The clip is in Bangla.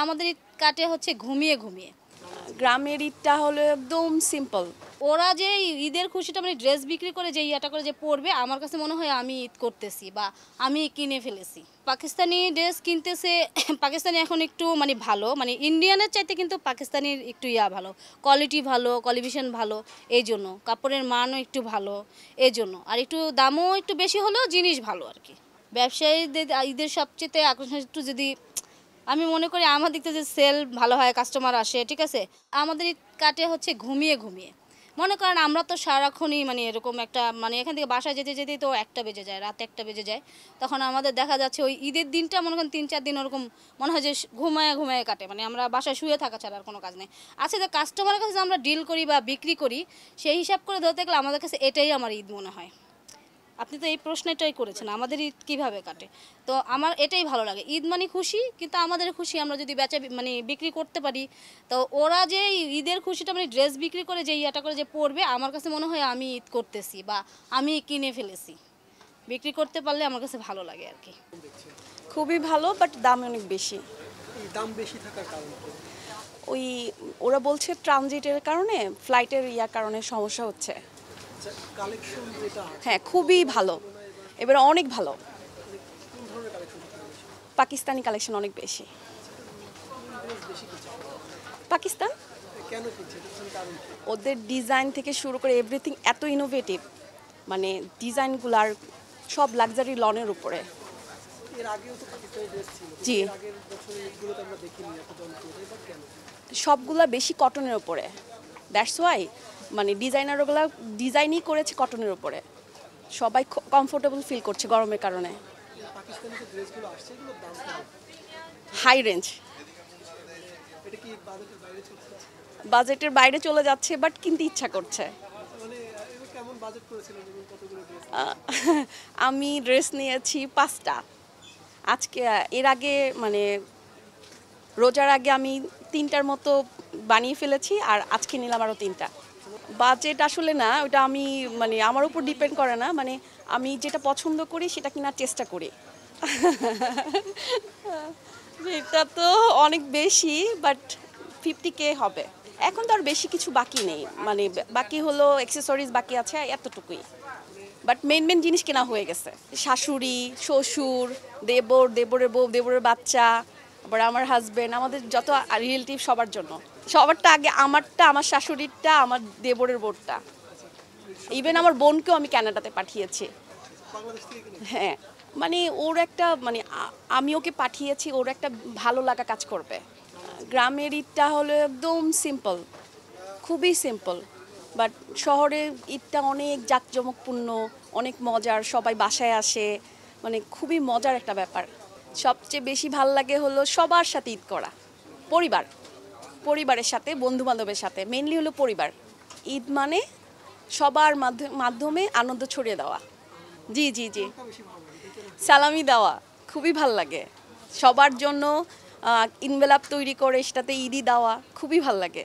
আমাদের ঈদ কাটে হচ্ছে ঘুমিয়ে ঘুমিয়ে। গ্রামের ঈদটা হলো একদম সিম্পল। ওরা যে ঈদের খুশিটা মানে ড্রেস বিক্রি করে যে ইয়াটা করে যে পরবে, আমার কাছে মনে হয় আমি ঈদ করতেছি বা আমি কিনে ফেলেছি। পাকিস্তানি ড্রেস কিনতেছে পাকিস্তানি এখন একটু মানে ভালো, মানে ইন্ডিয়ানের চাইতে কিন্তু পাকিস্তানির একটু ভালো, কোয়ালিটি ভালো, কোয়ালিফিকেশন ভালো, এই জন্য কাপড়ের মানও একটু ভালো, এই জন্য আর একটু দামও একটু বেশি হলেও জিনিস ভালো আর কি। ব্যবসায়ীদের ঈদের সবচেয়ে আকর্ষণ একটু যদি আমি মনে করি আমার দিক থেকে যে সেল ভালো হয়, কাস্টমার আসে, ঠিক আছে। আমাদের ঈদ কাটে হচ্ছে ঘুমিয়ে ঘুমিয়ে। মনে করেন আমরা তো সারাক্ষণই মানে এরকম একটা মানে এখান থেকে বাসায় যেতে যেতেই তো 1টা বেজে যায়, রাত 1টা বেজে যায়। তখন আমাদের দেখা যাচ্ছে ওই ঈদের দিনটা মনে করেন 3-4 দিন ওরকম মনে হয় যে ঘুমায় ঘুমায় কাটে, মানে আমরা বাসায় শুয়ে থাকা ছাড়া আর কোনো কাজ নেই। আচ্ছা, যে কাস্টমারের কাছে আমরা ডিল করি বা বিক্রি করি, সেই হিসাব করে ধরতে গেলে আমাদের কাছে এটাই আমার ঈদ মনে হয়। আপনি তো এই প্রশ্নটাই করেছেন আমাদের ঈদ কীভাবে কাটে, তো আমার এটাই ভালো লাগে। ঈদ মানে খুশি, কিন্তু আমাদের খুশি আমরা যদি বেচা মানে বিক্রি করতে পারি। তো ওরা যে ঈদের খুশিটা মানে ড্রেস বিক্রি করে যে ইয়াটা করে যে পরবে, আমার কাছে মনে হয় আমি ঈদ করতেছি বা আমি কিনে ফেলেছি। বিক্রি করতে পারলে আমার কাছে ভালো লাগে আর কি। খুবই ভালো, বাট দাম অনেক বেশি। দাম বেশি থাকার কারণ কি? ওই ওরা বলছে ট্রানজিটের কারণে, ফ্লাইটের কারণে সমস্যা হচ্ছে। কালেকশন যেটা হ্যাঁ, খুবই ভালো, এবার অনেক ভালো। কোন ধরনের কালেকশন পাকিস্তানি কালেকশন অনেক বেশি। বেশি কিছু পাকিস্তান কেন কিনছে এটার কারণ কি? ওদের ডিজাইন থেকে শুরু করে এভরিথিং এত ইনোভেটিভ, মানে ডিজাইনগুলার সব লাক্সারি লনের উপরে। এর আগেও তো পাকিস্তানি ড্রেস ছিল, জি, এর আগের বছরের ঈদগুলোতে আমরা দেখিনি এত জনপ্রিয়তা, এবার কেন? সবগুলা বেশি কটনের উপরে, দ্যাটস ওয়াই মানে ডিজাইনারগুলো ডিজাইনই করেছে কটনের উপরে। সবাই কমফোর্টেবল ফিল করছে গরমের কারণে। পাকিস্তানি যে ড্রেসগুলো আসছে এগুলোর দাম কেমন? হাই রেঞ্জ, এটা কি বাজেটের বাইরে চলছে? বাজেটের বাইরে চলে যাচ্ছে, বাট কিনতে ইচ্ছা করছে। মানে এবার কেমন বাজেট করেছিলেন এবং কতগুলো ড্রেস? আমি ড্রেস নিয়েছি 5টা। আজকে এর আগে মানে রোজার আগে আমি 3টার মতো বানিয়ে ফেলেছি, আর আজকে নিলাম আরও 3টা। বাজেট আসলে না, ওটা আমি মানে আমার উপর ডিপেন্ড করে না, মানে আমি যেটা পছন্দ করি সেটা কেনার চেষ্টা করি। এটা তো অনেক বেশি, বাট 50K হবে। এখন তো আর বেশি কিছু বাকি নেই, মানে বাকি হলো অ্যাক্সেসরিজ বাকি আছে, এতটুকুই। বাট মেন মেন জিনিস কেনা হয়ে গেছে। শাশুড়ি, শ্বশুর, দেবর, দেবরের বউ, দেবরের বাচ্চা, আবার আমার হাজবেন্ড, আমাদের যত রিলেটিভ সবার জন্য। সবারটা আগে, আমারটা, আমার শাশুড়িরটা, আমার দেবরের বোরটা, ইভেন আমার বোনকেও আমি কানাডাতে পাঠিয়েছি। বাংলাদেশ থেকে কিনে হ্যাঁ, মানে ওর একটা মানে আমি ওকে পাঠিয়েছি, ওর একটা ভালো লাগা কাজ করবে। গ্রামের ঈদটা হলো একদম সিম্পল, খুবই সিম্পল। বাট শহরের ঈদটা অনেক জাঁকজমকপূর্ণ, অনেক মজার, সবাই বাসায় আসে, মানে খুবই মজার একটা ব্যাপার। সবচেয়ে বেশি ভাল লাগে হলো সবার সাথে ঈদ করা, পরিবার, পরিবারের সাথে, বন্ধু বান্ধবের সাথে, মেইনলি হলো পরিবার। ঈদ মানে সবার মাধ্যমে আনন্দ ছড়িয়ে দেওয়া। জি জি জি, বেশি ভালো লাগে? সালামি দেওয়া খুবই ভাল লাগে। সবার জন্য ইনভেলাপ তৈরি করে সেটাতে ঈদই দেওয়া খুবই ভাল লাগে।